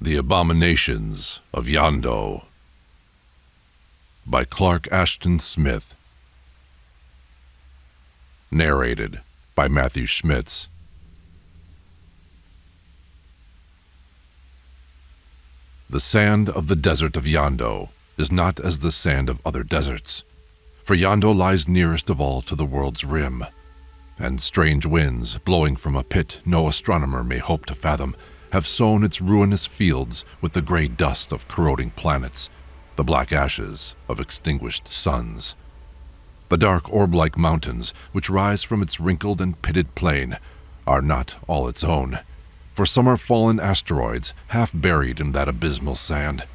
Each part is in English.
The Abominations of Yondo by Clark Ashton Smith. Narrated by Matthew Schmitz. The sand of the desert of Yondo is not as the sand of other deserts, for Yondo lies nearest of all to the world's rim, and strange winds blowing from a pit no astronomer may hope to fathom have sown its ruinous fields with the gray dust of corroding planets, the black ashes of extinguished suns. The dark orb-like mountains which rise from its wrinkled and pitted plain are not all its own, for some are fallen asteroids half buried in that abysmal sand.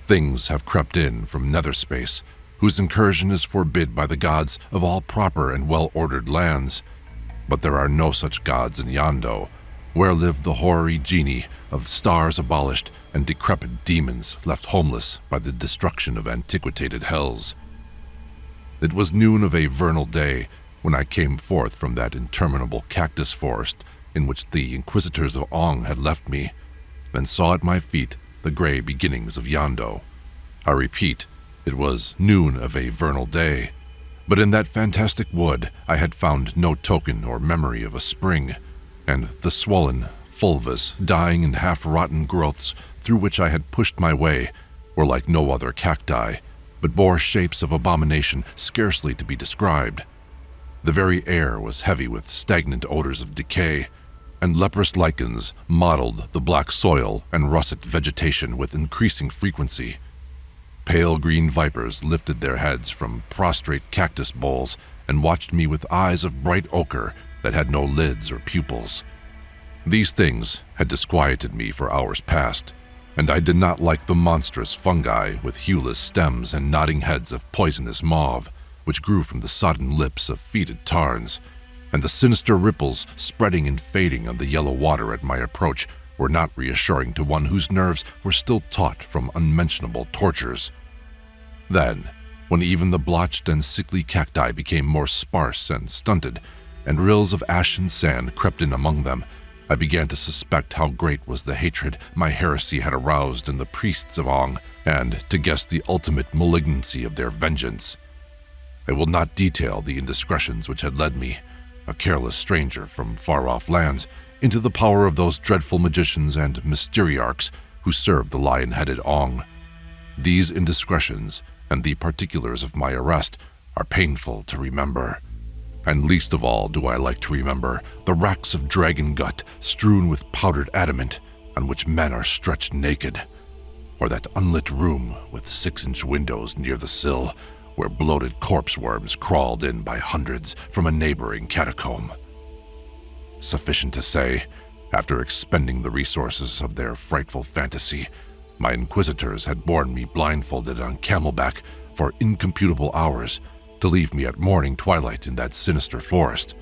Things have crept in from nether space, whose incursion is forbid by the gods of all proper and well-ordered lands. But there are no such gods in Yondo, where live the hoary genii of stars abolished and decrepit demons left homeless by the destruction of antiquated hells. It was noon of a vernal day when I came forth from that interminable cactus forest in which the inquisitors of Ong had left me, and saw at my feet the gray beginnings of Yondo. I repeat, it was noon of a vernal day, but in that fantastic wood I had found no token or memory of a spring, and the swollen, fulvous, dying and half-rotten growths through which I had pushed my way were like no other cacti, but bore shapes of abomination scarcely to be described. The very air was heavy with stagnant odors of decay, and leprous lichens mottled the black soil and russet vegetation with increasing frequency. Pale green vipers lifted their heads from prostrate cactus bowls and watched me with eyes of bright ochre that had no lids or pupils. These things had disquieted me for hours past, and I did not like the monstrous fungi with hueless stems and nodding heads of poisonous mauve, which grew from the sodden lips of fetid tarns, and the sinister ripples spreading and fading on the yellow water at my approach were not reassuring to one whose nerves were still taut from unmentionable tortures. Then, when even the blotched and sickly cacti became more sparse and stunted, and rills of ashen sand crept in among them, I began to suspect how great was the hatred my heresy had aroused in the priests of Ong, and to guess the ultimate malignancy of their vengeance. I will not detail the indiscretions which had led me, a careless stranger from far-off lands, into the power of those dreadful magicians and mysteriarchs who serve the lion-headed Ong. These indiscretions, and the particulars of my arrest, are painful to remember. And least of all do I like to remember the racks of dragon gut strewn with powdered adamant on which men are stretched naked, or that unlit room with 6-inch windows near the sill where bloated corpse worms crawled in by hundreds from a neighboring catacomb. Sufficient to say, after expending the resources of their frightful fantasy, my inquisitors had borne me blindfolded on camelback for incomputable hours to leave me at morning twilight in that sinister forest.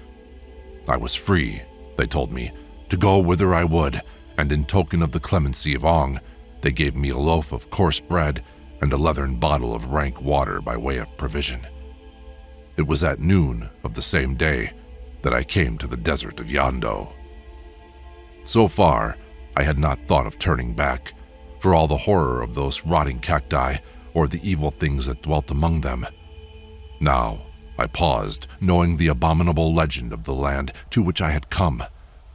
I was free, they told me, to go whither I would, and in token of the clemency of Ong, they gave me a loaf of coarse bread and a leathern bottle of rank water by way of provision. It was at noon of the same day that I came to the desert of Yondo. So far, I had not thought of turning back, for all the horror of those rotting cacti or the evil things that dwelt among them. Now, I paused, knowing the abominable legend of the land to which I had come,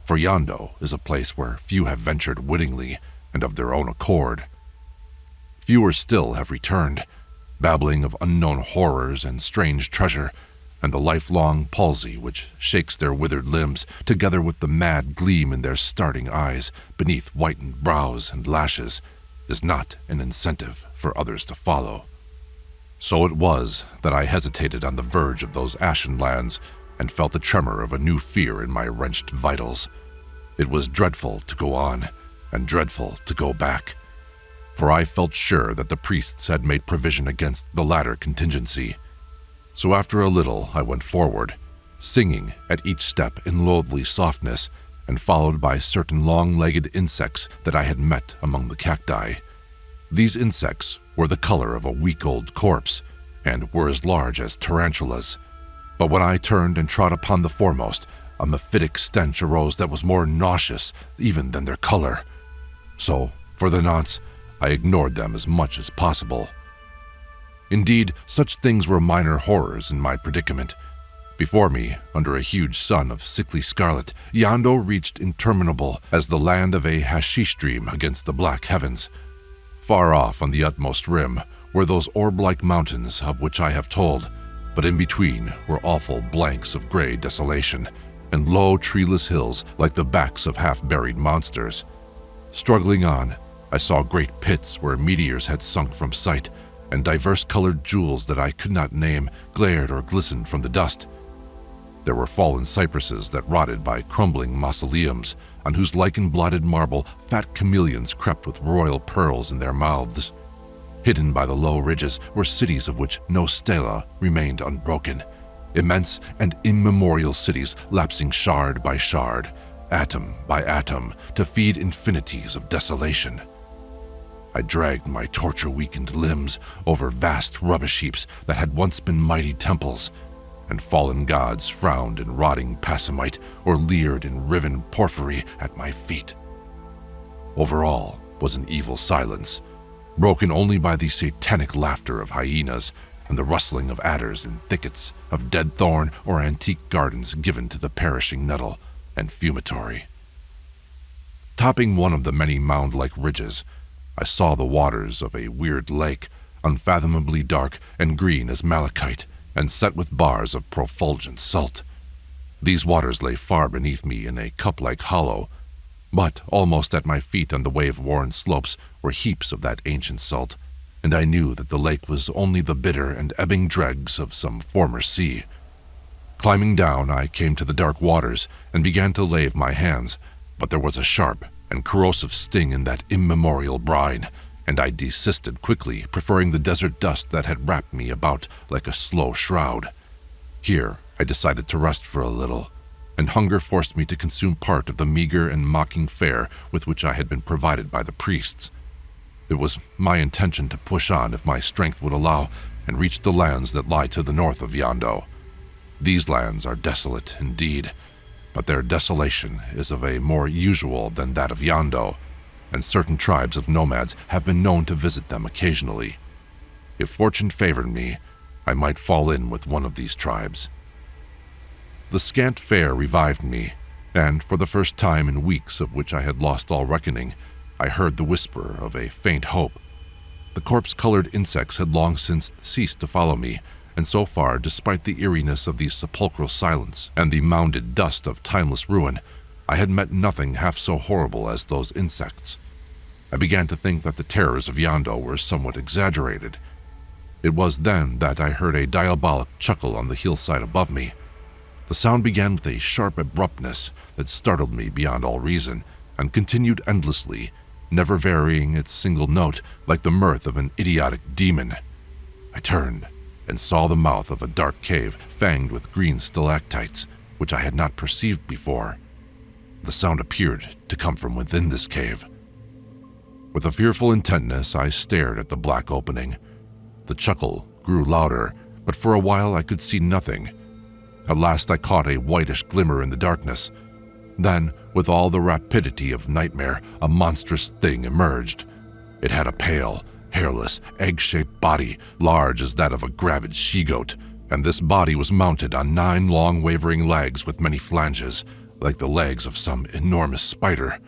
for Yondo is a place where few have ventured wittingly and of their own accord. Fewer still have returned, babbling of unknown horrors and strange treasure, and the lifelong palsy which shakes their withered limbs, together with the mad gleam in their starting eyes beneath whitened brows and lashes, is not an incentive for others to follow. So it was that I hesitated on the verge of those ashen lands and felt the tremor of a new fear in my wrenched vitals. It was dreadful to go on, and dreadful to go back, for I felt sure that the priests had made provision against the latter contingency. So after a little I went forward, singing at each step in loathly softness, and followed by certain long-legged insects that I had met among the cacti. These insects were the color of a week-old corpse, and were as large as tarantulas. But when I turned and trod upon the foremost, a mephitic stench arose that was more nauseous even than their color. So, For the nonce, I ignored them as much as possible. Indeed, such things were minor horrors in my predicament. Before me, under a huge sun of sickly scarlet, Yondo reached interminable as the land of a hashish dream against the black heavens. Far off on the utmost rim were those orb-like mountains of which I have told, but in between were awful blanks of gray desolation, and low treeless hills like the backs of half-buried monsters. Struggling on, I saw great pits where meteors had sunk from sight, and diverse-colored jewels that I could not name glared or glistened from the dust. There were fallen cypresses that rotted by crumbling mausoleums, on whose lichen-blotted marble fat chameleons crept with royal pearls in their mouths. Hidden by the low ridges were cities of which no stela remained unbroken, immense and immemorial cities lapsing shard by shard, atom by atom, to feed infinities of desolation. I dragged my torture-weakened limbs over vast rubbish heaps that had once been mighty temples, and fallen gods frowned in rotting passamite or leered in riven porphyry at my feet. Over all was an evil silence, broken only by the satanic laughter of hyenas and the rustling of adders in thickets of dead thorn or antique gardens given to the perishing nettle and fumitory. Topping one of the many mound-like ridges, I saw the waters of a weird lake, unfathomably dark and green as malachite, and set with bars of profulgent salt. These waters lay far beneath me in a cup-like hollow, but almost at my feet on the wave-worn slopes were heaps of that ancient salt, and I knew that the lake was only the bitter and ebbing dregs of some former sea. Climbing down, I came to the dark waters and began to lave my hands, but there was a sharp and corrosive sting in that immemorial brine, and I desisted quickly, preferring the desert dust that had wrapped me about like a slow shroud. Here I decided to rest for a little, and hunger forced me to consume part of the meager and mocking fare with which I had been provided by the priests. It was my intention to push on if my strength would allow and reach the lands that lie to the north of Yondo. These lands are desolate indeed, but their desolation is of a more usual than that of Yondo, and certain tribes of nomads have been known to visit them occasionally. If fortune favored me, I might fall in with one of these tribes. The scant fare revived me, and for the first time in weeks of which I had lost all reckoning, I heard the whisper of a faint hope. The corpse-colored insects had long since ceased to follow me, and so far, despite the eeriness of the sepulchral silence and the mounded dust of timeless ruin, I had met nothing half so horrible as those insects. I began to think that the terrors of Yondo were somewhat exaggerated. It was then that I heard a diabolic chuckle on the hillside above me. The sound began with a sharp abruptness that startled me beyond all reason, and continued endlessly, never varying its single note like the mirth of an idiotic demon. I turned and saw the mouth of a dark cave fanged with green stalactites, which I had not perceived before. The sound appeared to come from within this cave. With a fearful intentness, I stared at the black opening. The chuckle grew louder, but for a while I could see nothing. At last I caught a whitish glimmer in the darkness. Then, with all the rapidity of nightmare, a monstrous thing emerged. It had a pale, hairless, egg-shaped body, large as that of a gravid she-goat, and this body was mounted on 9 long wavering legs with many flanges, like the legs of some enormous spider.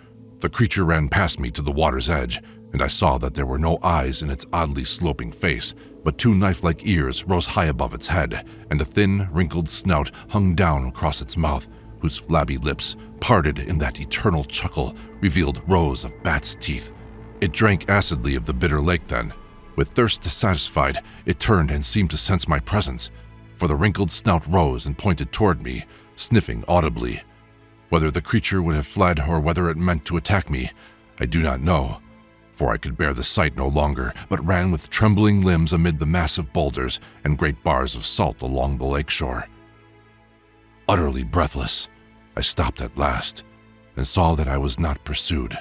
The creature ran past me to the water's edge, and I saw that there were no eyes in its oddly sloping face, but 2 knife-like ears rose high above its head, and a thin, wrinkled snout hung down across its mouth, whose flabby lips, parted in that eternal chuckle, revealed rows of bat's teeth. It drank acidly of the bitter lake then. With thirst satisfied, it turned and seemed to sense my presence, for the wrinkled snout rose and pointed toward me, sniffing audibly. Whether the creature would have fled or whether it meant to attack me, I do not know, for I could bear the sight no longer, but ran with trembling limbs amid the massive boulders and great bars of salt along the lakeshore. Utterly breathless, I stopped at last, and saw that I was not pursued.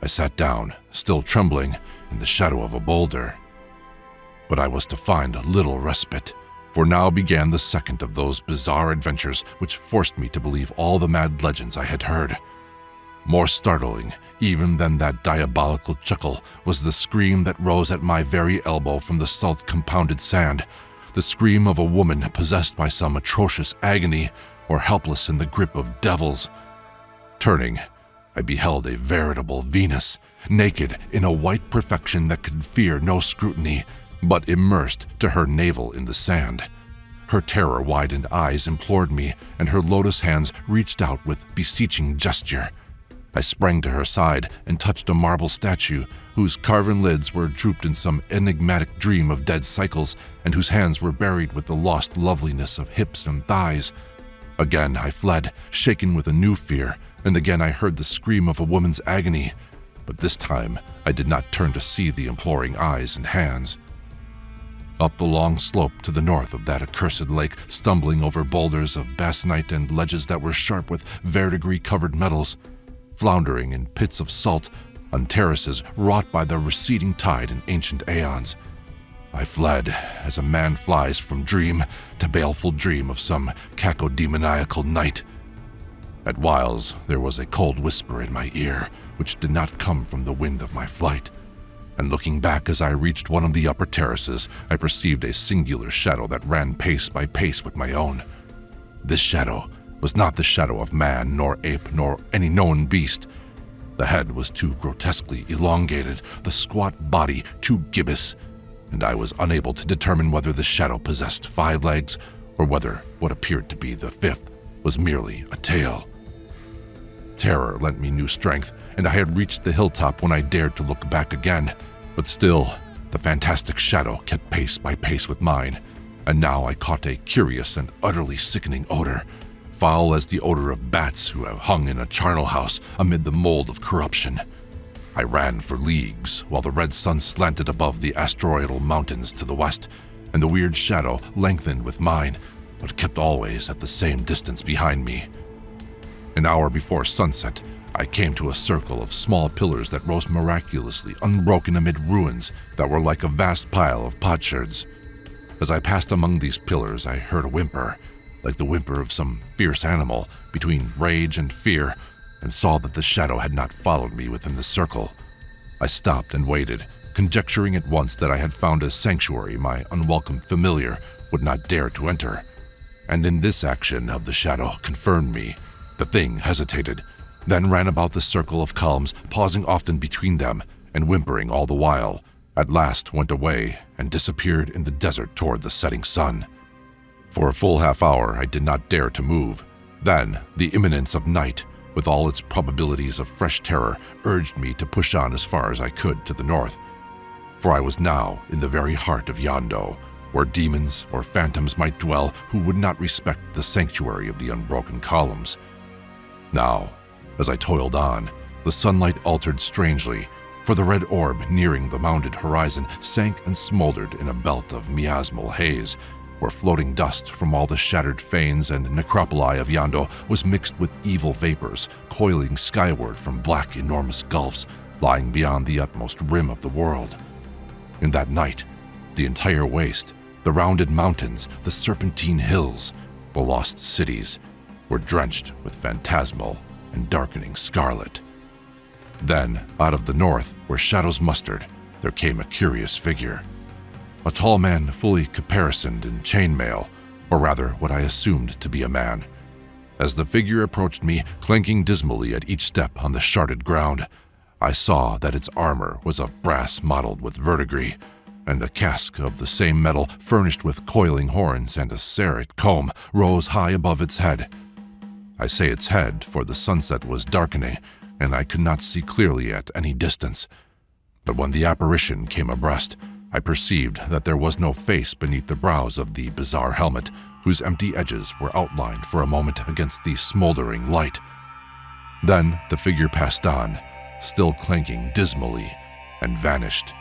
I sat down, still trembling, in the shadow of a boulder. But I was to find little respite, for now began the second of those bizarre adventures which forced me to believe all the mad legends I had heard. More startling, even than that diabolical chuckle, was the scream that rose at my very elbow from the salt-compounded sand, the scream of a woman possessed by some atrocious agony or helpless in the grip of devils. Turning, I beheld a veritable Venus, naked in a white perfection that could fear no scrutiny, but immersed to her navel in the sand. Her terror-widened eyes implored me, and her lotus hands reached out with beseeching gesture. I sprang to her side and touched a marble statue whose carven lids were drooped in some enigmatic dream of dead cycles and whose hands were buried with the lost loveliness of hips and thighs. Again I fled, shaken with a new fear, and again I heard the scream of a woman's agony, but this time I did not turn to see the imploring eyes and hands. Up the long slope to the north of that accursed lake, stumbling over boulders of basanite and ledges that were sharp with verdigris-covered metals, floundering in pits of salt on terraces wrought by the receding tide in ancient aeons, I fled as a man flies from dream to baleful dream of some cacodemoniacal night. At whiles there was a cold whisper in my ear, which did not come from the wind of my flight, and looking back as I reached one of the upper terraces, I perceived a singular shadow that ran pace by pace with my own. This shadow was not the shadow of man, nor ape, nor any known beast. The head was too grotesquely elongated, the squat body too gibbous, and I was unable to determine whether the shadow possessed 5 legs or whether what appeared to be the 5th was merely a tail. Terror lent me new strength, and I had reached the hilltop when I dared to look back again. But still, the fantastic shadow kept pace by pace with mine, and now I caught a curious and utterly sickening odor, foul as the odor of bats who have hung in a charnel house amid the mold of corruption. I ran for leagues while the red sun slanted above the asteroidal mountains to the west, and the weird shadow lengthened with mine, but kept always at the same distance behind me. An hour before sunset, I came to a circle of small pillars that rose miraculously unbroken amid ruins that were like a vast pile of potsherds. As I passed among these pillars, I heard a whimper, like the whimper of some fierce animal, between rage and fear, and saw that the shadow had not followed me within the circle. I stopped and waited, conjecturing at once that I had found a sanctuary my unwelcome familiar would not dare to enter. And in this action of the shadow confirmed me. The thing hesitated, then ran about the circle of columns, pausing often between them and whimpering all the while, at last went away and disappeared in the desert toward the setting sun. For a full half-hour I did not dare to move. Then the imminence of night, with all its probabilities of fresh terror, urged me to push on as far as I could to the north. For I was now in the very heart of Yondo, where demons or phantoms might dwell who would not respect the sanctuary of the unbroken columns. Now, as I toiled on, the sunlight altered strangely, for the red orb nearing the mounded horizon sank and smoldered in a belt of miasmal haze, where floating dust from all the shattered fanes and necropoli of Yondo was mixed with evil vapors coiling skyward from black enormous gulfs lying beyond the utmost rim of the world. In that night, the entire waste, the rounded mountains, the serpentine hills, the lost cities, were drenched with phantasmal and darkening scarlet. Then, out of the north, where shadows mustered, there came a curious figure. A tall man fully caparisoned in chainmail, or rather what I assumed to be a man. As the figure approached me, clanking dismally at each step on the sharded ground, I saw that its armor was of brass mottled with verdigris, and a casque of the same metal furnished with coiling horns and a serrate comb rose high above its head. I say its head, for the sunset was darkening, and I could not see clearly at any distance. But when the apparition came abreast, I perceived that there was no face beneath the brows of the bizarre helmet, whose empty edges were outlined for a moment against the smoldering light. Then the figure passed on, still clanking dismally, and vanished.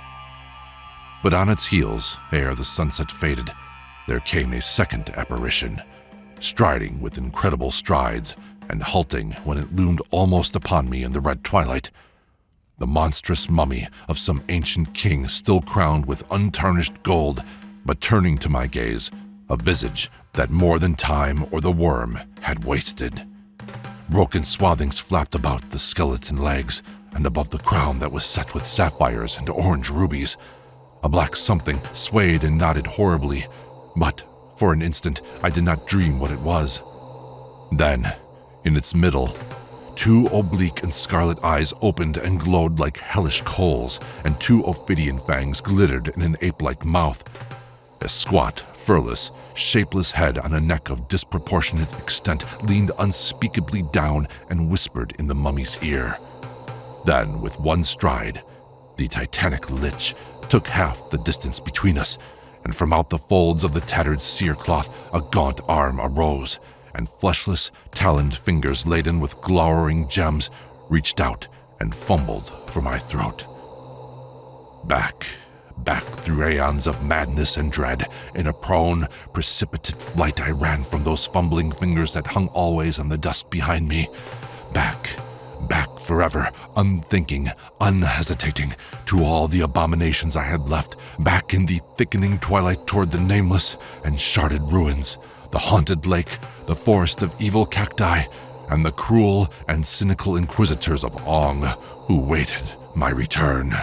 But on its heels, ere the sunset faded, there came a second apparition, striding with incredible strides and halting when it loomed almost upon me in the red twilight. The monstrous mummy of some ancient king still crowned with untarnished gold, but turning to my gaze, a visage that more than time or the worm had wasted. Broken swathings flapped about the skeleton legs, and above the crown that was set with sapphires and orange rubies, a black something swayed and nodded horribly, but for an instant I did not dream what it was. Then, in its middle, 2 oblique and scarlet eyes opened and glowed like hellish coals, and 2 ophidian fangs glittered in an ape-like mouth. A squat, furless, shapeless head on a neck of disproportionate extent leaned unspeakably down and whispered in the mummy's ear. Then, with one stride, the titanic lich took half the distance between us, and from out the folds of the tattered cerecloth a gaunt arm arose, and fleshless, taloned fingers laden with glowering gems reached out and fumbled for my throat. Back through aeons of madness and dread, in a prone, precipitate flight I ran from those fumbling fingers that hung always on the dust behind me. Back forever, unthinking, unhesitating, to all the abominations I had left, back in the thickening twilight toward the nameless and sharded ruins, the haunted lake, the forest of evil cacti, and the cruel and cynical inquisitors of Ong who waited my return.